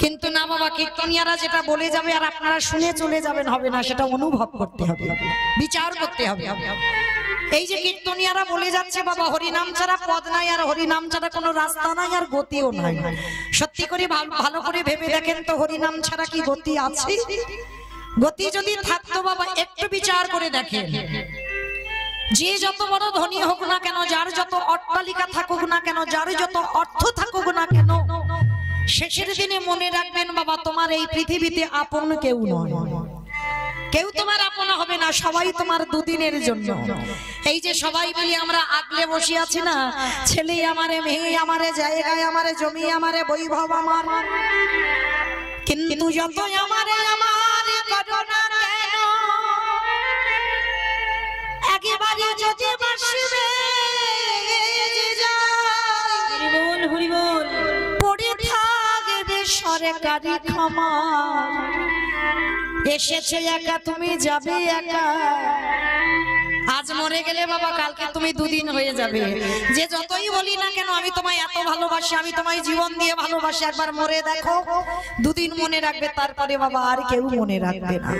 কিন্তু না বাবা, কীর্তনিয়ারা যেটা বলে যাবে আর আপনারা শুনে চলে যাবেন হবে না, সেটা অনুভব করতে হবে, বিচার করতে হবে। এই যে কীর্তনিয়ারা বলে যাচ্ছে বাবা, হরিনাম ছাড়া পদ নাই, আর হরিনাম ছাড়া কোনো রাস্তা নাই, আর গতিও নাই। সত্যি করে ভালো করে ভেবে দেখেন তো, হরিনাম ছাড়া কি গতি আছে? গতি যদি থাকতো বাবা, একটু বিচার করে দেখেন, যে যত বড় ধনী হোক না কেন, যার যত অট্টালিকা থাকুক না কেন, যার যত অর্থ থাকুক না কেন, শেষের দিনে মনে রাখবেন বাবা, তোমার এই পৃথিবীতে আপন কেউ নয়, কেউ তোমার আপন হবে না, সবাই তোমার দুদিনের জন্য। এই যে সবাই মিলে আমরা আগলে বসে আছি না, ছেলে আমারে, মেয়ে আমারে, জায়গায় আমারে, জমি আমারে, বৈভব আমার, কিন্তু যত আমারে আমার করো না কেন, একেবারে যদি বাসবে পড়ে থাকবে সরকারি ক্ষমা, এসেছে একা তুমি যাবে একা। আজ মরে গেলে বাবা, কালকে তুমি দুদিন হয়ে যাবে। যে যতই বলি না কেন আমি তোমায় এত ভালোবাসি, আমি তোমায় জীবন দিয়ে ভালোবাসি, একবার মরে দেখো, দুদিন মনে রাখবে, তারপরে বাবা আর কেউ মনে রাখবে না,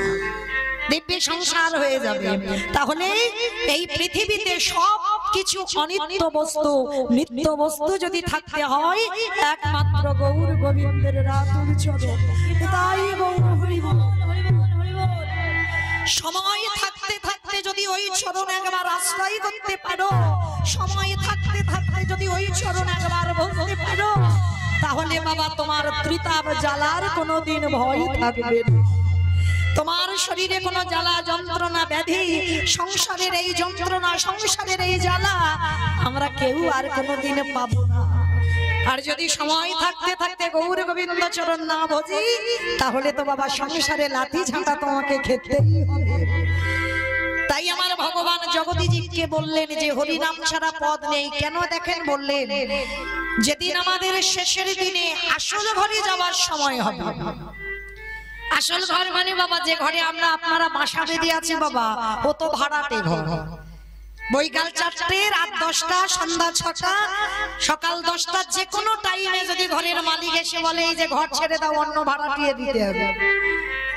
দিব্য সংসার হয়ে যাবে। তাহলে এই পৃথিবীতে সব কিছু অনিত্য বস্তু, নিত্য বস্তু যদি থাকতে হয়, একমাত্র গৌর গোবিন্দের রাতুল চরণ। তাই গৌর হরি বল। সময় থাকতে থাকতে যদি ওই চরণ একবার আশ্রয় করতে পারো, সময় থাকতে থাকতে যদি ওই চরণ একবার বলতে পারো, তাহলে বাবা তোমার ত্রিতাপ জ্বালার কোনোদিন ভয় থাকবে না। তোমার শরীরে কোনো জ্বালা যন্ত্রণা ব্যাধি, সংসারের এই যন্ত্রণা, সংসারের এই জ্বালা আমরা কেউ আর কোনোদিন পাবো না। আর যদি সময় থাকতে থাকতে গৌর গোবিন্দ চরণ না ভজি, তাহলে তো বাবা সংসারে লাথি ঝাঁটা তোমাকে খেতেই হবে। তাই আমার ভগবান জগদীজিকে বললেন যে হরিনাম ছাড়া পদ নেই। কেন দেখেন বললেন, যেদিন আমাদের শেষের দিনে আসল ঘরে যাওয়ার সময় হবে। আসল ঘর মানে বাবা যে ঘরে আমরা আপনারা বাসা বেঁধে আছি বাবা, ও তো ভাড়াটে ঘর। বৈকাল 4টে, রাত 10টা, সন্ধ্যা 6টা, সকাল 10টা, যে কোনো টাইমে যদি ঘরের মালিক এসে বলে এই যে ঘর ছেড়ে দাও, অন্য ভাড়াটিয়ে দিতে হবে।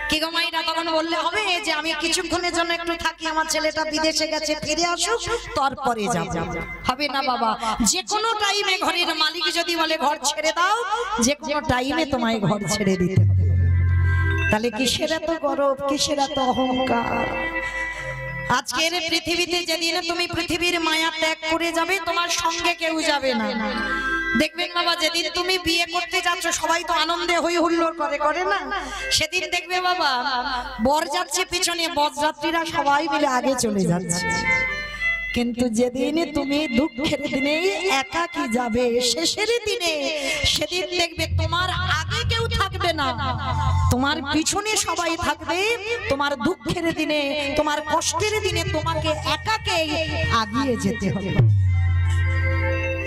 কি গো মাইরা, তখন বললে হবে যে আমি কিছুক্ষণের জন্য একটু থাকি, আমার ছেলেটা বিদেশে গেছে, ফিরে আসুক, তারপরে যাব। হবে না বাবা, যে কোনো টাইমে ঘরের মালিক যদি বলে ঘর ছেড়ে দাও, যে কোনো টাইমে তোমায় ঘর ছেড়ে দিতে হবে। তাহলে কিসের এত গর্ব, কিসের এত অহংকার? আজকের পৃথিবীতে যেদিন তুমি পৃথিবীর মায়া ত্যাগ করে যাবে, তোমার সঙ্গে কেউ যাবে না। দেখবেন বাবা, যেদিন তুমি বিয়ে করতে যাচ্ছ, সবাই তো আনন্দে হই হুল্লোড় করে না, সেদিন দেখবে বাবা বর যাচ্ছে পিছনে, বরযাত্রীরা সবাই মিলে আগে চলে যাচ্ছে। কিন্তু যেদিন তুমি দুঃখের দিনে একাকী যাবে, শেষের দিনে, সেদিন দেখবে তোমার আগে কেউ থাকবে না, তোমার পিছনে সবাই থাকবে। তোমার দুঃখের দিনে, তোমার কষ্টের দিনে তোমাকে একাকে এগিয়ে যেতে হবে।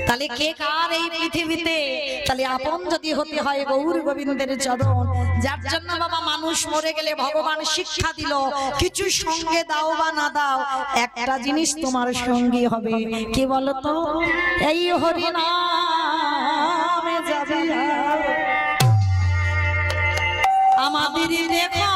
তাহলে কে কার এই পৃথিবীতে? তাহলে আপন যদি হতে হয় গৌর গোবিন্দের চরণ, যার জন্য বাবা মানুষ মরে গেলে ভগবান শিক্ষা দিল, কিছু সঙ্গে দাও বা না দাও, একটা জিনিস তোমার সঙ্গী হবে। কি বলতো? এই হরিনামে যাবে আমাদের দেখো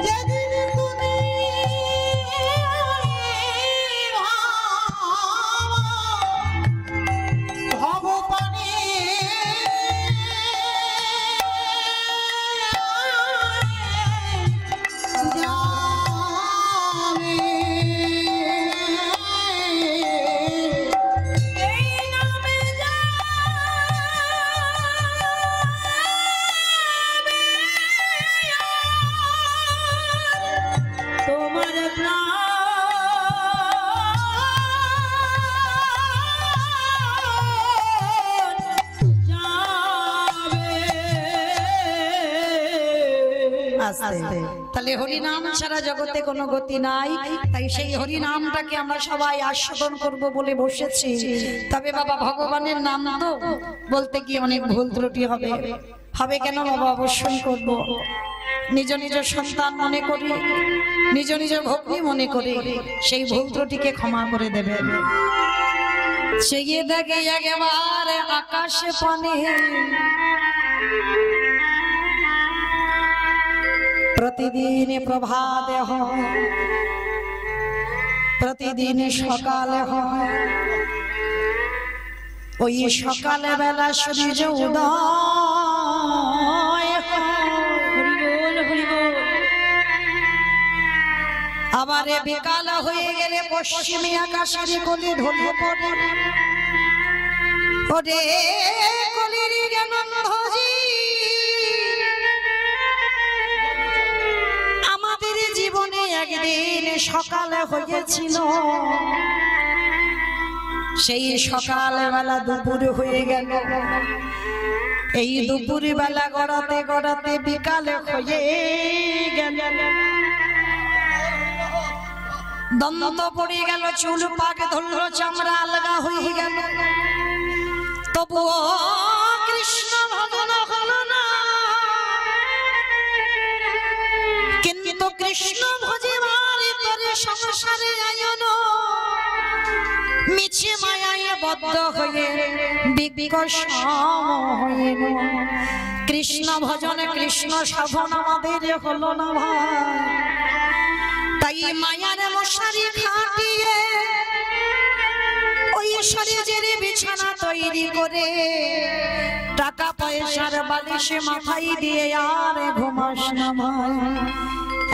যে আস্তে। তাহলে হরি নাম ছাড়া জগতে কোনো গতি নাই, তাই সেই হরি নামটাকে আমরা সবাই আস্বাদন করব বলে বসেছি। তবে বাবা ভগবানের নাম তো বলতে গিয়ে অনেক ভুল ত্রুটি হবে। হবে কেন বাবা? অবশ্যই করব। নিজ নিজ সন্তান মনে করি, নিজ নিজ ভক্তি মনে করি, সেই ভুল ত্রুটিকে ক্ষমা করে দেবেন। চেয়ে দেখে একেবারে আকাশে পানে, প্রতিদিন প্রভাতে হয়, প্রতিদিন সকালে হয়, ওই সকালে বেলা সূর্য উদয়, আবার বিকাল হয়ে গেলে পশ্চিমী আকাশের কোলে ঢলে পড়ে। ওরে কলির জ্ঞানন্ধজি, আমাদের জীবনে একদিন সকালে হয়েছিল, সেই সকালবেলা দুপুর হয়ে গেল, এই দুপুর বেলা গড়াতে গড়াতে বিকালে হয়ে গেল, দন্ত পড়ে গেল, চুল পাক ধরল, চামড়া আলগা হয়ে গেল, তবুও কৃষ্ণ ভজন হলো না। কিন্তু কৃষ্ণ ভজিবার তরে সংসারে আয়ন, মিছে মায়ায় বদ্ধ হয়ে বিকশম হইল। কৃষ্ণ ভজন কৃষ্ণ সাধন আমাদের হলো না ভাই, তাই মায়ার মশারি খাটিয়ে ওই শরীরের বিছানা তৈরি করে টাকা পয়সার বালিশে মাথায় দিয়ে আর ঘুমাস না ভাই।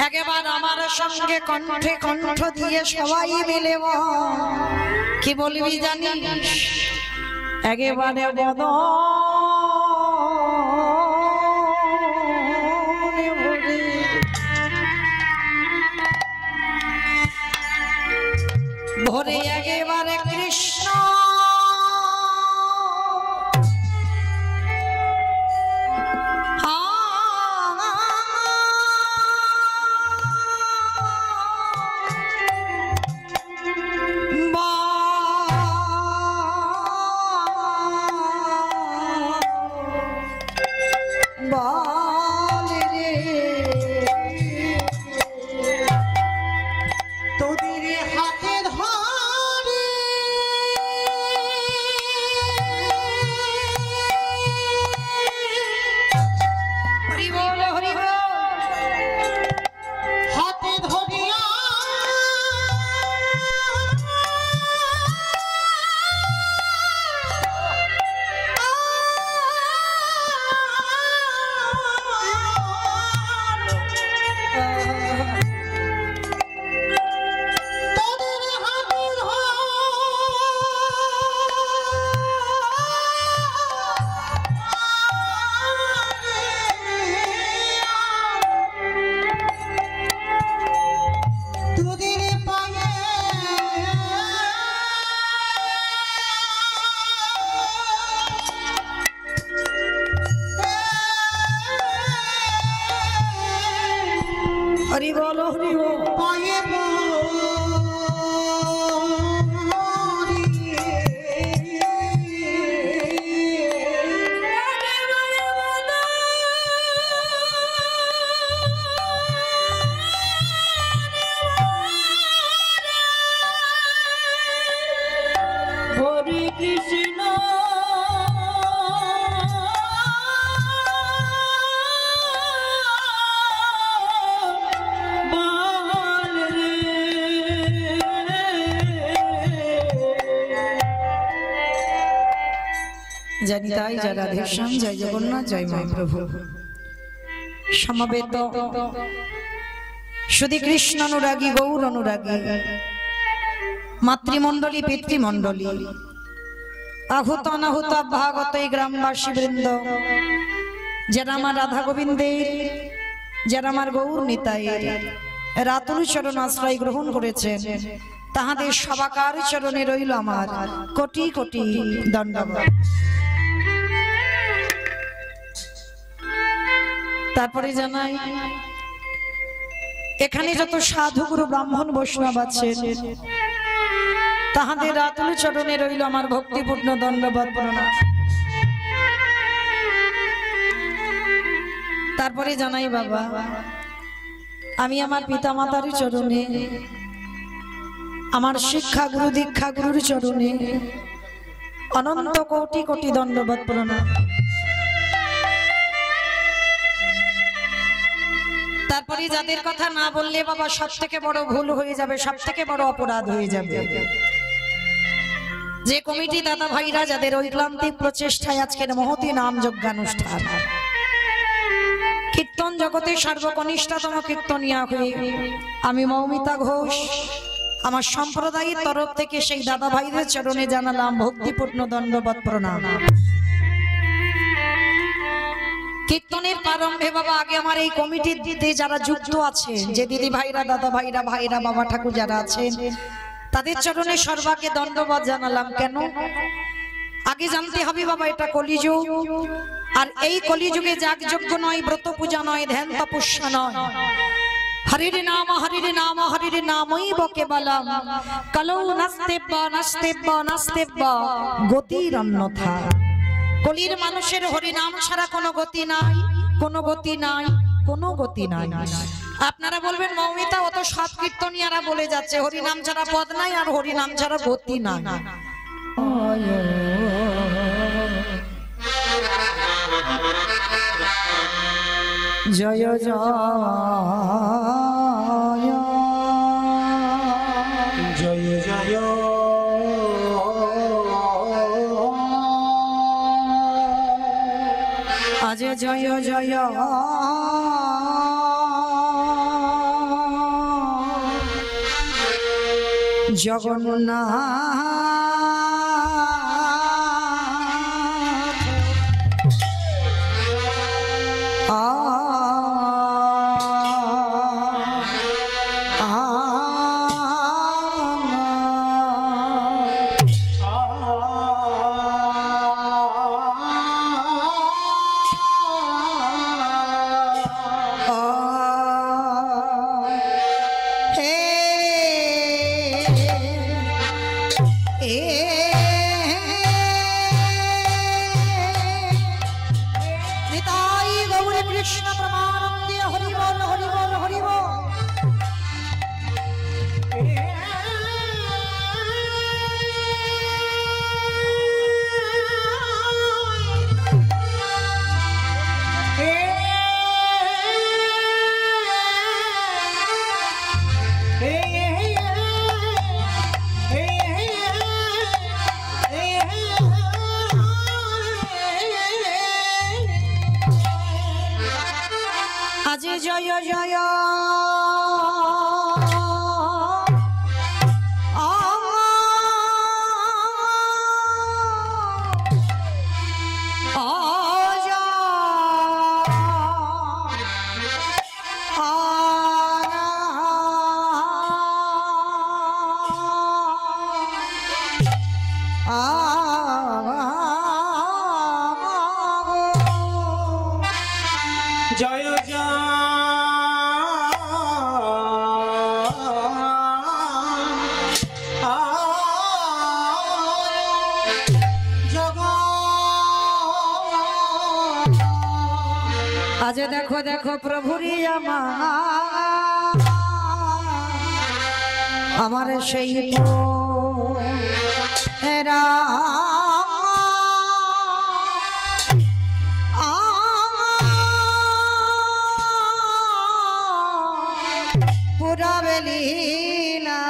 একবার আমার সঙ্গে কণ্ঠে কণ্ঠ দিয়ে সবাই মিলে কি বলবি জানিস? একেবারে বদ ভরে একেবারে কৃষ্ণ हरि बोलो हरि बोलो पाए हरे कृष्ण जनिताई जय राधेश्याम जय जगन्नाथ जय महाप्रभु समवेत शुद्धि कृष्ण अनुरागी गौर अनुरागी मातृमंडली पितृमंडली आहुत अनाहुत भागत ग्रामवासी वृंद जरा राधा गोविंदेर जरा गौर निताईर रातुल चरण आश्रय ग्रहण करेছেন তাহাদের সবাকার চরণে রইল আমার কোটি কোটি দণ্ডবত। তারপরে জানাই এখানে যত সাধুগুরু ব্রাহ্মণ বৈষ্ণব আছেন তাহাদের আতুল চরণে রইল আমার ভক্তিপূর্ণ দণ্ডবৎ প্রণাম। তারপরে জানাই বাবা, আমি আমার পিতামাতার চরণে, আমার শিক্ষা গুরু দীক্ষা গুরুর চরণে অনন্ত কোটি কোটি দণ্ডবৎ প্রণাম। তারপরে যাদের কথা না বললে বাবা সব থেকে বড় ভুল হয়ে যাবে, সব থেকে বড় অপরাধ হয়ে যাবে। যে কমিটি দাদা ভাইরা যাদের ঐক্লান্তিক প্রচেষ্টায় আজকের মহতী নাম যজ্ঞানুষ্ঠান, কীর্তন জগতে সর্বকনিষ্ঠতম কীর্তনিয়া হয়ে আমি মৌমিতা ঘোষ আমার সম্প্রদায়ের তরফ থেকে সেই দাদা ভাইদের চরণে জানালাম ভক্তিপূর্ণ দণ্ডবৎ প্রণাম। কীর্তনের প্রারম্ভে বাবা আগে আমার এই কমিটির দিদি যারা যুক্ত আছেন, যে দিদি ভাইরা দাদা ভাইরা ভাইরা বাবা ঠাকুর যারা আছেন তাদের চরণে সর্বাকে দণ্ডবৎ জানালাম। কেন? আগে জানতে হবে বাবা এটা কলিযুগ, আর এই কলিযুগে যাগযজ্ঞ নয়, ব্রত পূজা নয়, ধ্যান তপস্যা নয়, হরির নাম হরির নাম হরির নামই কেবলম কলৌ নাস্তেব্য নাস্তেব্য নাস্তেব্য গতির অন্যথা। কলির মানুষের হরিনাম ছাড়া কোনো গতি নাই, কোনো গতি নাই, কোনো গতি নাই। আপনারা বলবেন মৌমিতা অত সব কীর্তনিয়ারা বলে যাচ্ছে হরিনাম ছাড়া পদ নাই আর হরিনাম ছাড়া গতি নাই। জয় জয় জয় জয় আজ জয় জয় জগন্নাথ জয় জয় আজ দেখো দেখো প্রভুরি আমার সেই পুরা বেলীলা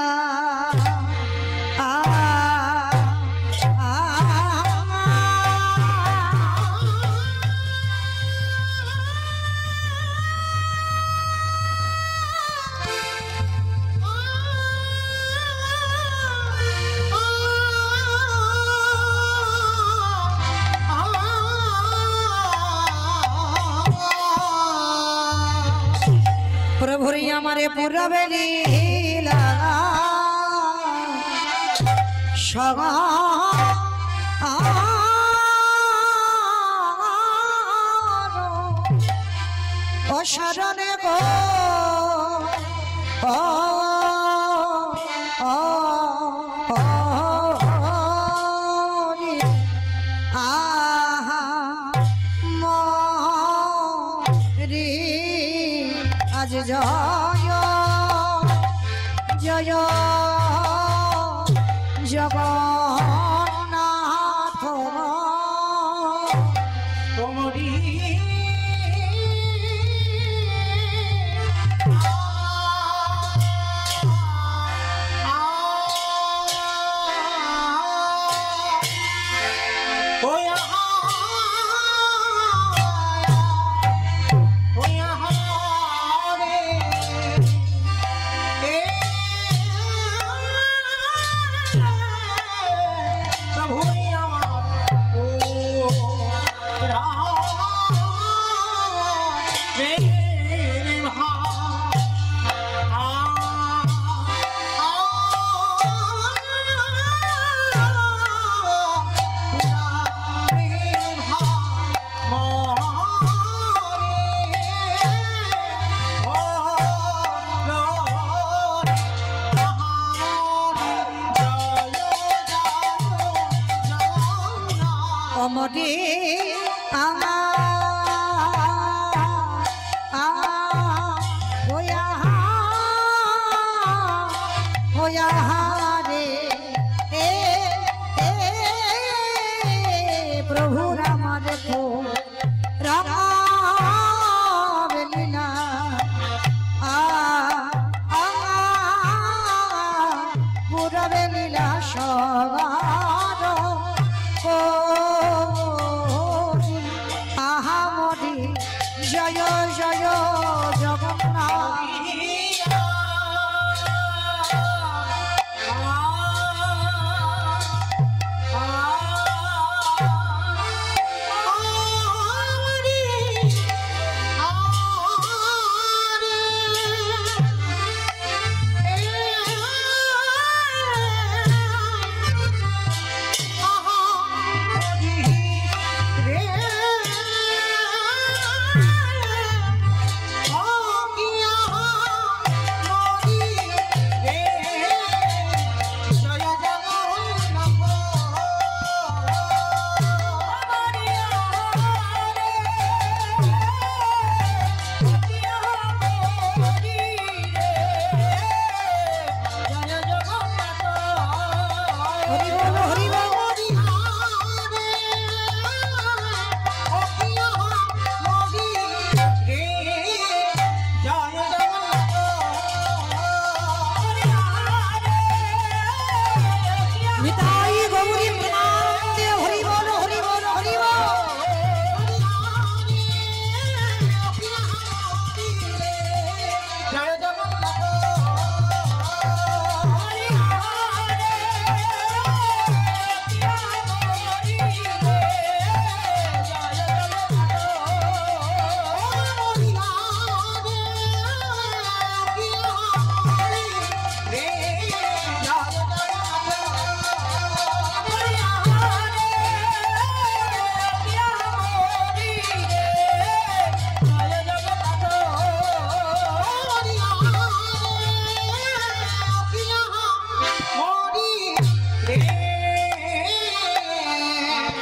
প্রভুরি আমারে পুরা বেলীলা সবা ও শরণে গো জয় জগন্নাথ তোমরি অমরে রে প্রভু রাম দেখো রাম লীলা পুরবে লীলা সবার আহামরি জয় জয় জগন্নাথ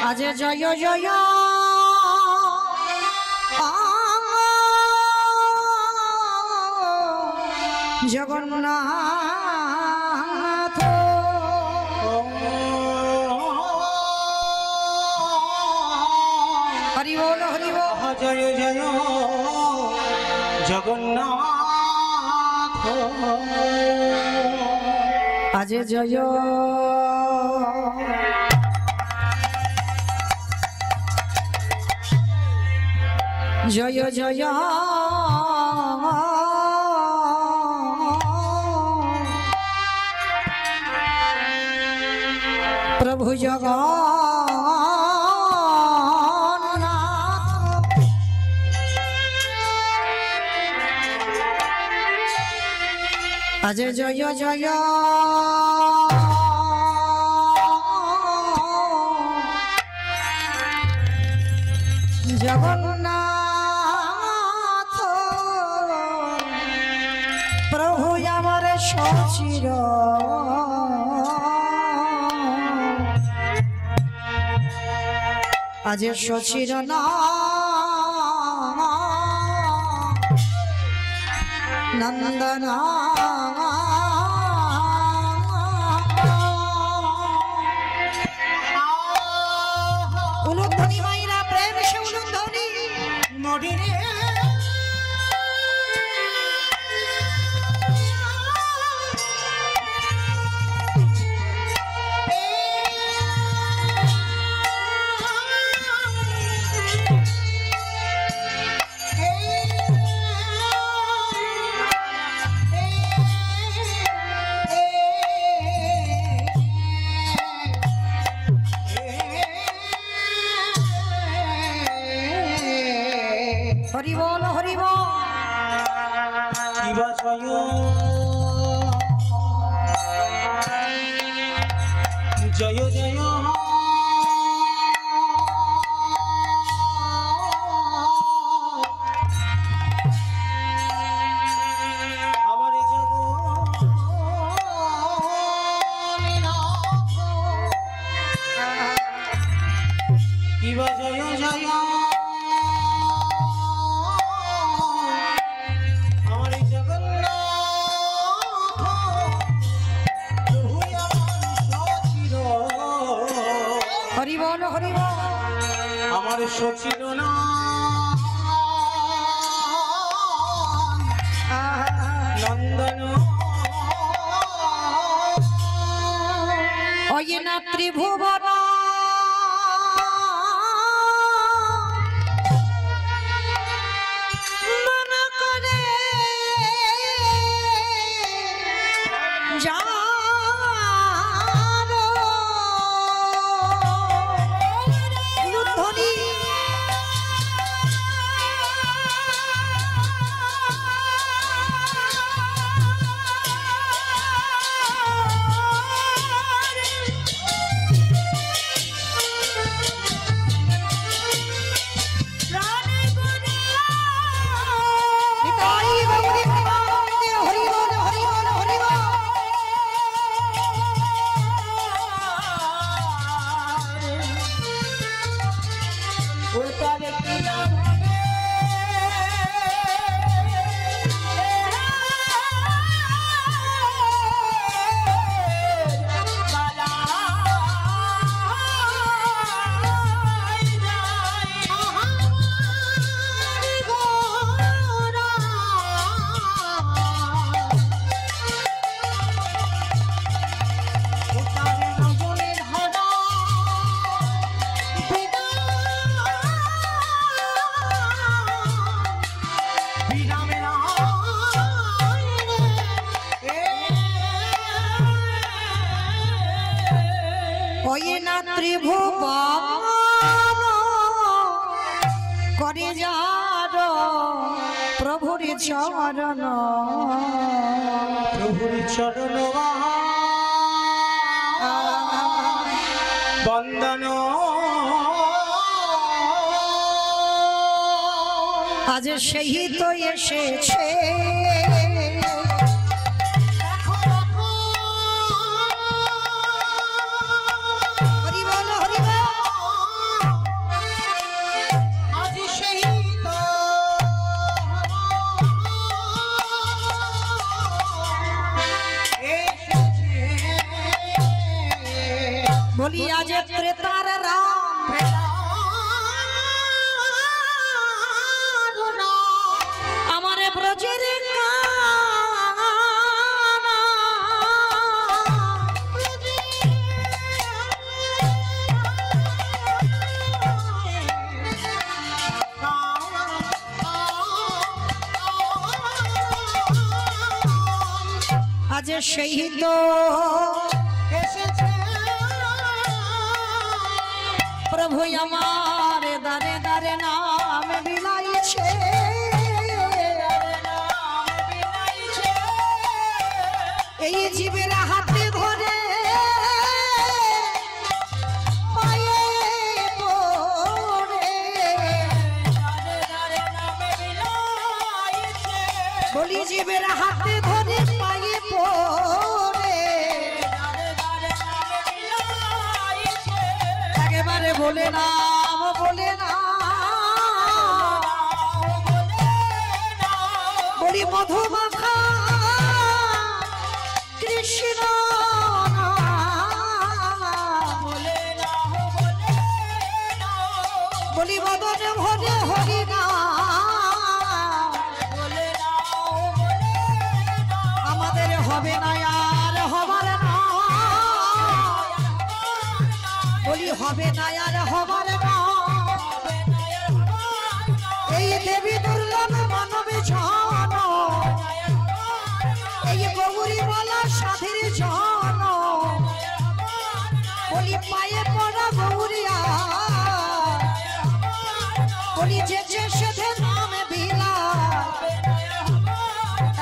আজ জয় জয় জগন্নাথ হরি বল হরি বল জয় জয় জগন্নাথ আজ জয় জয় জয় প্রভু জগন্নাথ আজ জয় জয় জগন্নাথ প্রভু আমার সচির আজ সচির নন্দন হরি বল। আমার সচিন না নন্দন ওই না ত্রিভুবন মন করে জানো লুধ্বনি ওই না ত্রিভুবন করে যার প্রভুর চরণ প্রভুর চরণ বন্দন আজ সেই তো এসেছে বলি আজ ত্রেতার রাম আমার ব্রজের আজ সেই তো এসেছে প্রভু আমার দারে দারে নাম বিলাইছে এই জীবের হাতে ধরে পায়ে পড়ে বলি জীবের হাতে ধরে পায়ে পড়ে একেবারে বলে নাম বলে না বলি মধুমাখা কৃষ্ণ বলি বদনে ভরে হরি না আমাদের হবে না আর হবার না বলি হবে না আর হবার না এই দেবী দুর্লভ মানব জন এই গৌরী বলা সাধীর জন বলি পায়ে পড়া গৌরিয়া বলি যে যে সেধে নাম বিলা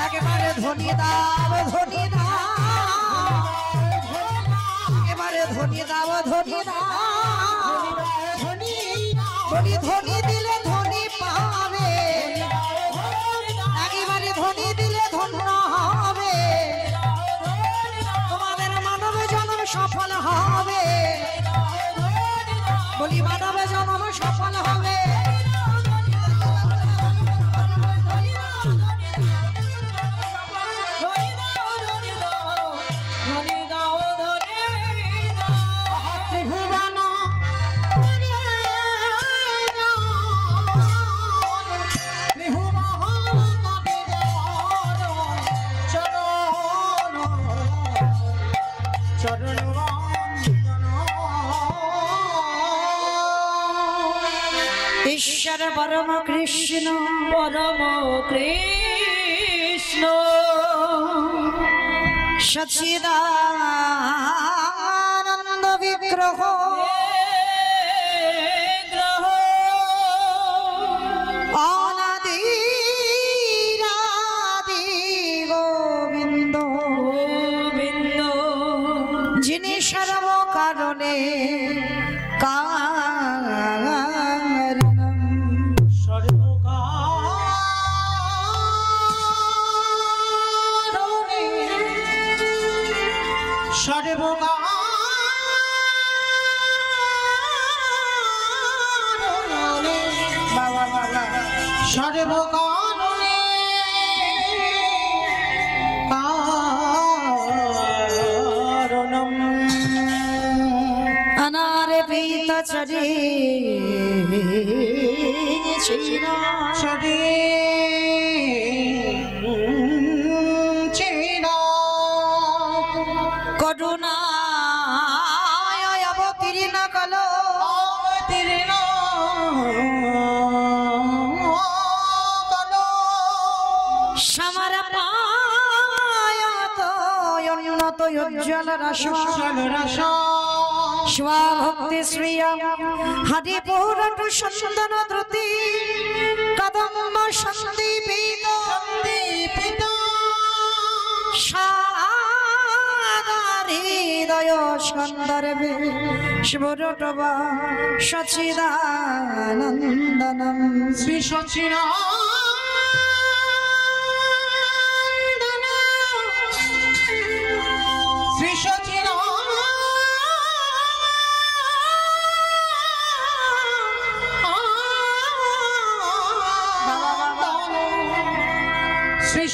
একেবারে ধনী দাও ধনী দাও এবারে ধনী দাও ধনী দাও বলি ধনী দিলে ধনী পাবে একেবারে ধনী দিলে ধন্য হবে তোমাদের মানব জন্ম সফল হবে বলি মানব জন্ম সফল হবে ত্রিভুবন ঈশ্বর পরম কৃষ্ণ পরম কৃষ্ণ সচ্চিদানন্দ বিগ্রহ গ্রহ অনাদিরাদি গোবিন্দ গোবিন্দ যিনি সর্ব কারণে কারণম সর্বকারণে সর্বকারণে বাবা বাবা সর্বকারণে কারণম অনারে পীতচরে চিরা সদে চেনা করুণায় অবতীর্ণ কল অবতীর্ণ কলো সমর পায়ত উন্নত উজ্জ্বল রস রস স্বভক্তি শ্রিয় হরি পৌরট সন্দন দ্রুতি কদম্ব সন্দীপিত দীপিত হৃদয় সন্দর্ভে শিবরটবা সচিদানন্দনম শ্রী সচিদানন্দ শ্রী সচিদানন্দ শ্রী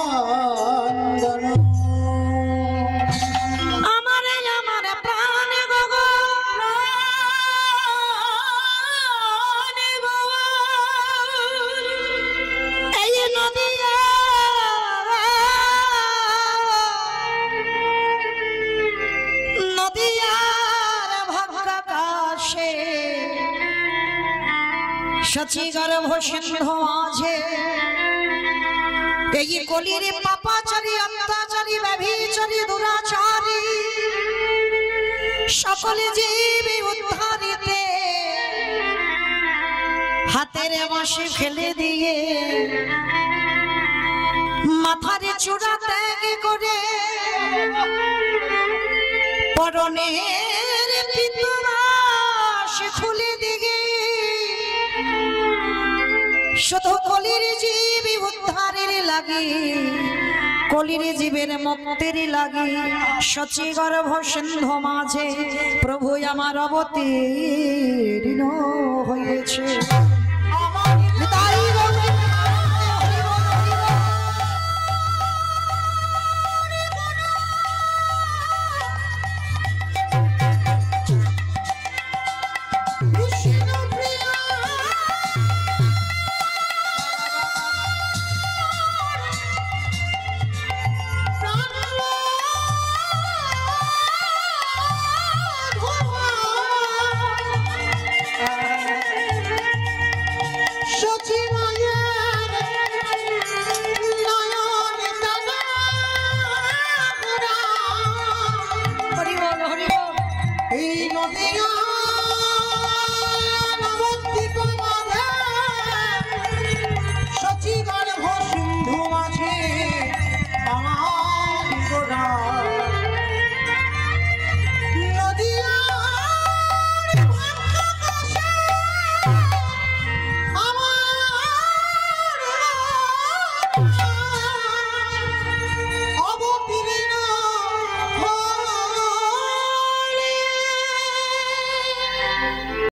সচিদানন্দন আমার আমার প্রাণ গগো এই নদিয়া নদিয়ার ভক্কাকাশে সচি গর্ভ সিন্ধু মাঝে এই কলির পাপাচারী অত্যাচারী ব্যভিচারী দুরাচারী সকলে জীবী উদ্ধারিতে হাতের বাঁশি ফেলে দিয়ে মাথার চূড়া ত্যাগ করে পরনের পিতরাশ খুলে দিয়ে শুধু কলির জীবী উদ্ধারের লাগি কলির জীবের মুক্তির লাগি সচি গর্ভ সিন্ধু মাঝে প্রভু আমার অবতীর্ণ হয়েছে।